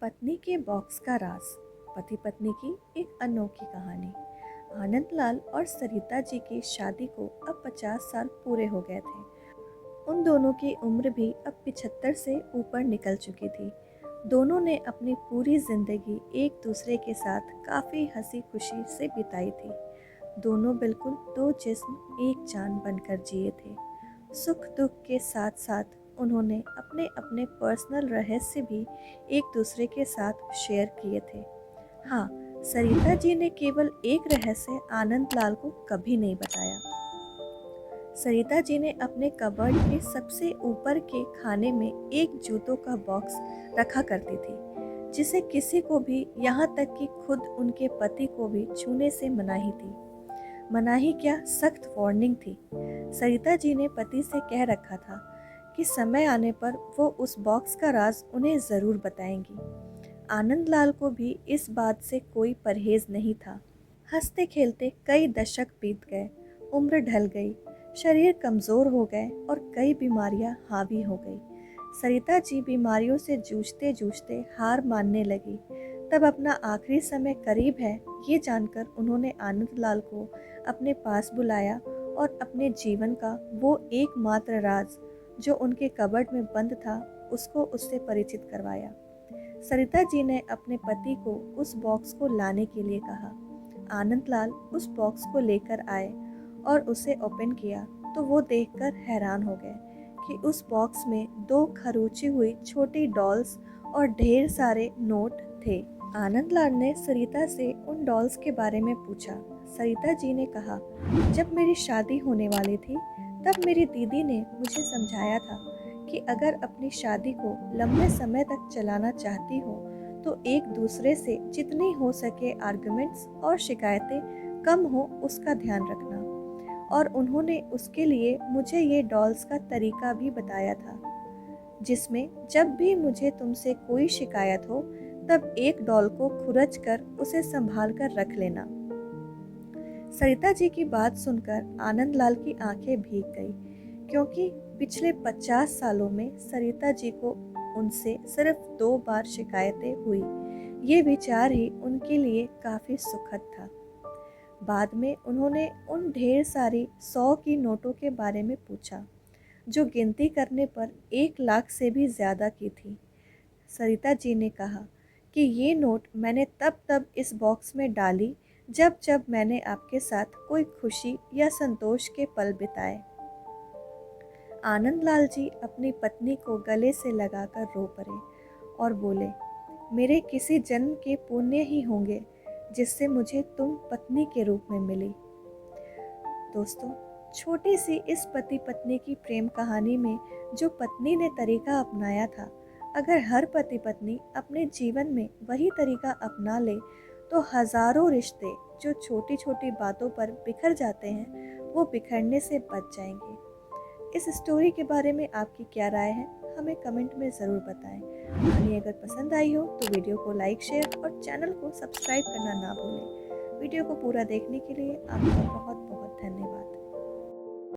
पत्नी के बॉक्स का राज। पति पत्नी की एक अनोखी कहानी। आनंदलाल और सरिता जी की शादी को अब 50 साल पूरे हो गए थे। उन दोनों की उम्र भी अब 75 से ऊपर निकल चुकी थी। दोनों ने अपनी पूरी जिंदगी एक दूसरे के साथ काफ़ी हंसी खुशी से बिताई थी। दोनों बिल्कुल दो जिस्म एक जान बनकर जिए थे। सुख दुख के साथ साथ उन्होंने अपने अपने पर्सनल रहस्य भी एक दूसरे के साथ शेयर किए थे। हाँ, सरिता जी ने केवल एक रहस्य आनंदलाल को कभी नहीं बताया। सरिता जी ने अपने कबर्ड के सबसे ऊपर के खाने में एक जूतों का बॉक्स रखा करती थी, जिसे किसी को भी, यहाँ तक कि खुद उनके पति को भी छूने से मनाही थी। मनाही क्या, सख्त वार्निंग थी। सरिता जी ने पति से कह रखा था कि समय आने पर वो उस बॉक्स का राज उन्हें ज़रूर बताएंगी। आनंदलाल को भी इस बात से कोई परहेज नहीं था। हंसते खेलते कई दशक बीत गए, उम्र ढल गई, शरीर कमज़ोर हो गए और कई बीमारियां हावी हो गई। सरिता जी बीमारियों से जूझते जूझते हार मानने लगी। तब अपना आखिरी समय करीब है ये जानकर उन्होंने आनंदलाल को अपने पास बुलाया और अपने जीवन का वो एकमात्र राज जो उनके कबर्ड में बंद था उसको उससे परिचित करवाया। सरिता जी ने अपने पति को उस बॉक्स को लाने के लिए कहा। आनंदलाल उस बॉक्स को लेकर आए और उसे ओपन किया तो वो देखकर हैरान हो गए कि उस बॉक्स में दो खरोची हुई छोटी डॉल्स और ढेर सारे नोट थे। आनंदलाल ने सरिता से उन डॉल्स के बारे में पूछा। सरिता जी ने कहा, जब मेरी शादी होने वाली थी तब मेरी दीदी ने मुझे समझाया था कि अगर अपनी शादी को लंबे समय तक चलाना चाहती हो तो एक दूसरे से जितनी हो सके आर्गुमेंट्स और शिकायतें कम हो उसका ध्यान रखना। और उन्होंने उसके लिए मुझे ये डॉल्स का तरीका भी बताया था, जिसमें जब भी मुझे तुमसे कोई शिकायत हो तब एक डॉल को खुरच कर उसे संभाल कर रख लेना। सरिता जी की बात सुनकर आनंदलाल की आंखें भीग गई, क्योंकि पिछले 50 सालों में सरिता जी को उनसे सिर्फ 2 बार शिकायतें हुई। ये विचार ही उनके लिए काफ़ी सुखद था। बाद में उन्होंने उन ढेर सारी 100 की नोटों के बारे में पूछा, जो गिनती करने पर 1 लाख से भी ज़्यादा की थी। सरिता जी ने कहा कि ये नोट मैंने तब इस बॉक्स में डाली जब जब मैंने आपके साथ कोई खुशी या संतोष के पल बिताए। आनंदलाल जी अपनी पत्नी को गले से लगाकर रो पड़े और बोले, मेरे किसी जन्म के पुण्य ही होंगे जिससे मुझे तुम पत्नी के रूप में मिली। दोस्तों, छोटी सी इस पति पत्नी की प्रेम कहानी में जो पत्नी ने तरीका अपनाया था, अगर हर पति पत्नी अपने जीवन में वही तरीका अपना ले तो हजारों रिश्ते जो छोटी छोटी बातों पर बिखर जाते हैं वो बिखरने से बच जाएंगे। इस स्टोरी के बारे में आपकी क्या राय है, हमें कमेंट में ज़रूर बताएं। कहानी अगर पसंद आई हो तो वीडियो को लाइक, शेयर और चैनल को सब्सक्राइब करना ना भूलें। वीडियो को पूरा देखने के लिए आपका बहुत बहुत धन्यवाद।